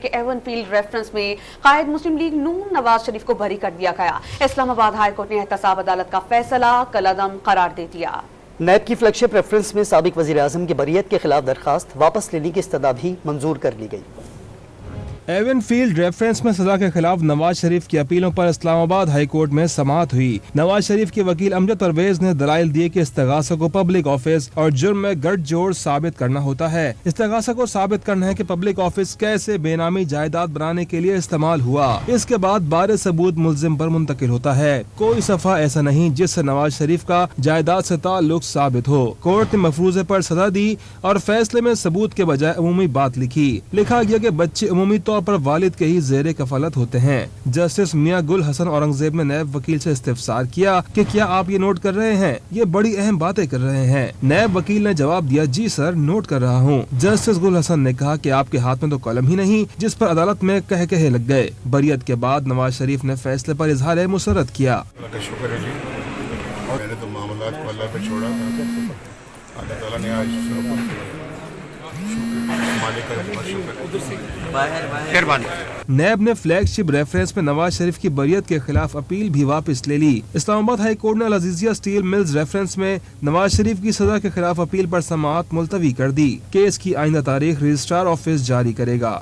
کہ even field reference میں قائد مسلم league نون نواز شریف کو بری کر دیا گیا۔ اسلام آباد ہائی کورٹ نے احتساب عدالت کا فیصلہ کالعدم قرار دے دیا۔ نیب کی فلیگ شپ ریفرنس میں سابق وزیر اعظم کی بریت کے خلاف درخواست واپس لینے کی استدعا بھی منظور کر لی گئی۔ ایون فیلڈ ریفرنس میں سزا کے خلاف نواز شریف کی اپیلوں پر اسلام آباد ہائی کورٹ میں سماعت ہوئی۔ نواز شریف کے وکیل امجد پرویز نے دلائل دیے کہ استغاثہ کو پبلک آفس اور جرم میں گٹھ جوڑ ثابت کرنا ہوتا ہے۔ استغاثہ کو ثابت کرنا ہے کہ پبلک آفس کیسے بے نامی جائیداد بنانے کے لیے استعمال ہوا، اس کے بعد بار ثبوت ملزم پر منتقل ہوتا ہے۔ کوئی صفحہ ایسا نہیں جس سے نواز شریف کا جائیداد سے تعلق ثابت ہو۔ کورٹ نے مفروضے پر سزا دی اور فیصلے میں ثبوت کے بجائے عمومی بات لکھی۔ لکھا گیا کہ بچے عمومی طور پر والد کے ہی زیر کفالت ہوتے ہیں۔ جسٹس میاں گل حسن اورنگزیب نے نیب وکیل سے استفسار کیا کہ کیا آپ یہ نوٹ کر رہے ہیں، یہ بڑی اہم باتیں کر رہے ہیں۔ نیب وکیل نے جواب دیا، جی سر، نوٹ کر رہا ہوں۔ جسٹس گل حسن نے کہا کہ آپ کے ہاتھ میں تو قلم ہی نہیں، جس پر عدالت میں کہے لگ گئے۔ بریت کے بعد نواز شریف نے فیصلے پر اظہار مسرت کیا۔ اللہ کا شکر ہے جی، اور میں نے تو معاملات کو اللہ پہ چھوڑا تھا، اللہ تعالیٰ نے آج نیب نے فلیگ شپ ریفرنس میں نواز شریف کی بریت کے خلاف اپیل بھی واپس لے لی۔ اسلام آباد ہائی کورٹ نے العزیزیہ اسٹیل ملز ریفرنس میں نواز شریف کی سزا کے خلاف اپیل پر سماعت ملتوی کر دی۔ کیس کی آئندہ تاریخ رجسٹرار آفس جاری کرے گا۔